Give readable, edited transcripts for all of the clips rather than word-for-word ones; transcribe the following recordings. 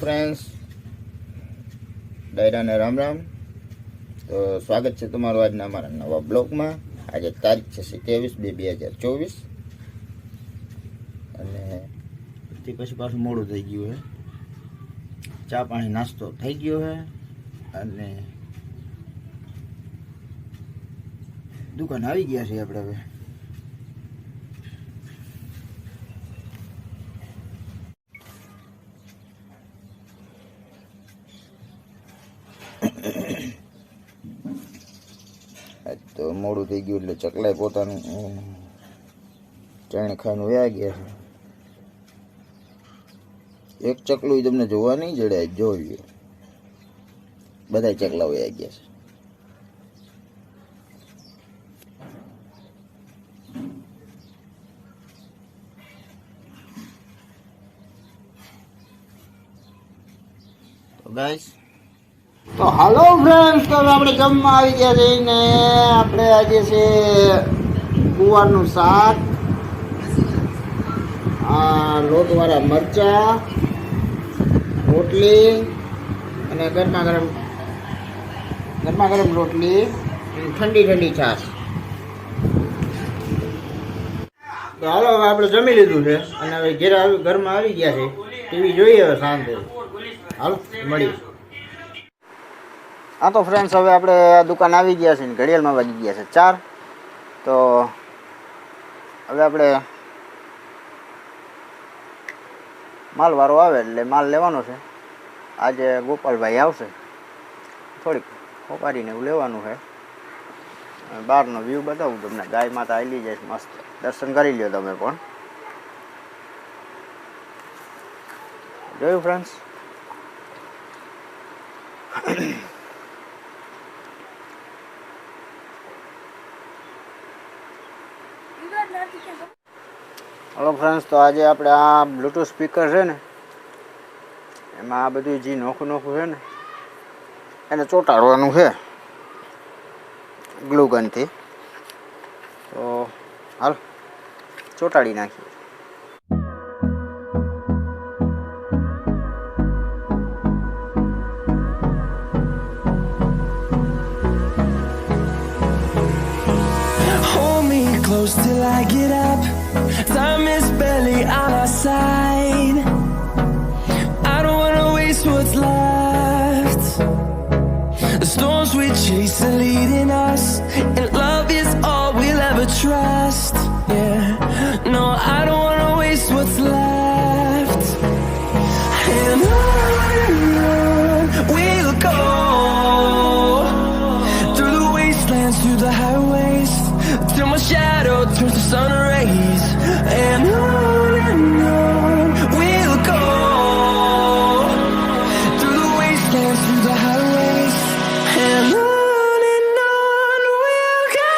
Friends, ડાયરાને Ram Ram. તો સ્વાગત છે તમારું આજના અમારા નવા બ્લોગમાં. આજે તારીખ છે 27/2/2024 અને તે પછી પાછું મોડું થઈ ગયું છે. ચા પાણી નાસ્તો થઈ ગયો છે અને દુકાન આવી ગયા છે આપણે હવે. તો મોડું થઈ ગયું એટલે ચકલાય પોતાનું ચણ ખાઈને વયા ગયા છે. એક ચકલું તમને જોવા નહીં જડે, જોયું બધા ચકલા વયા ગયા છે. તો ગાઈસ, તો હાલો ફ્રેન્ડ્સ, તો આપણે જમવા આવી ગયા છે ને આપણે આજે છે ગુવારનું શાક, આ લોટવાળા મરચા, રોટલી અને ગરમા ગરમ રોટલી, ઠંડી છાશ. તો હાલો હવે આપણે જમી લીધું છે અને હવે ઘરમાં આવી ગયા છે. ટીવી જોઈએ હવે શાંતિ. હાલો મળી. હા તો ફ્રેન્ડ્સ, હવે આપણે દુકાન આવી ગયા છે ને ઘડિયાળમાં વાગી ગયા છે 4. તો હવે આપણે માલવાળો આવે એટલે માલ લેવાનો છે. આજે ગોપાલભાઈ આવશે, થોડીક હોપારીને એવું લેવાનું છે. બહારનો વ્યૂ બતાવું તમને. ગાય માતા આવેલી જાય મસ્ત, દર્શન કરી લ્યો તમે પણ. જોયું ફ્રેન્ડ્સ? હલો ફ્રેન્ડ્સ, તો આજે આપણે આ બ્લૂટૂથ સ્પીકર છે ને, એમાં આ બધું જે નોખું છે ને એને ચોંટાડવાનું છે ગ્લુ ગનથી. તો હાલ ચોંટાડી નાખીએ. Close till I get up. Time is barely on our side. I don't wanna waste what's left. The storms we chase are leading us, and love is all we'll ever trust. Yeah, no, I don't wanna waste what's left. And on we'll go, through the wastelands, through the highways, till my shadow turns to sun rays. And on we'll go, through the wastelands, through the highways. And on we'll go.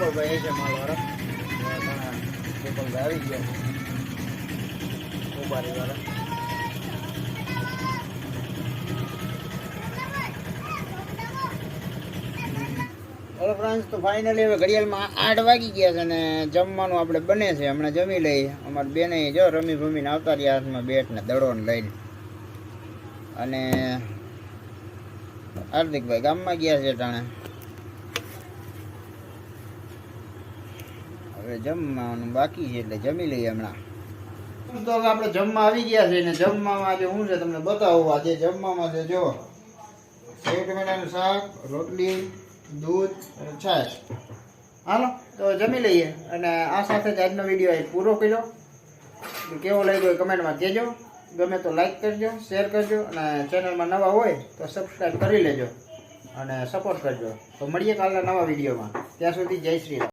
ગોપાલભાઈ છે માલવાળા. ગોપાલભાઈ આવી ગયા ઉભારીવાળા. Hello friends, તો finally હવે ઘડિયાળમાં 8 વાગી ગયા છે અને જમવાનું આપણે બને છે. હમણાં જમી લઈએ. અમારા બેને જો રમી ભમીને આવતા રહ્યા હાથમાં બેટ ને દડો ને લઈને. અને હાર્દિકભાઈ ગામમાં ગયા છે ટાણે. હવે જમવાનું બાકી છે એટલે જમી લઈએ હમણાં. તો હવે આપણે જમવા આવી ગયા છે ને જમવામાં આજે શું છે તમને બતાવું. આજે જમવામાં છે જો સેવ ટમેટાનું શાક, રોટલી, દૂધ અને છાશ. હાલો તો જમી લઈએ અને આ સાથે જ આજનો વિડીયો પૂરો કર્યો. કેવો લાગ્યો એ કમેન્ટમાં કહેજો. ગમે તો લાઈક કરજો, શેર કરજો અને ચેનલમાં નવા હોય તો સબસ્ક્રાઈબ કરી લેજો અને સપોર્ટ કરજો. તો મળીએ કાલના નવા વિડીયોમાં. ત્યાં સુધી જય શ્રી રામ.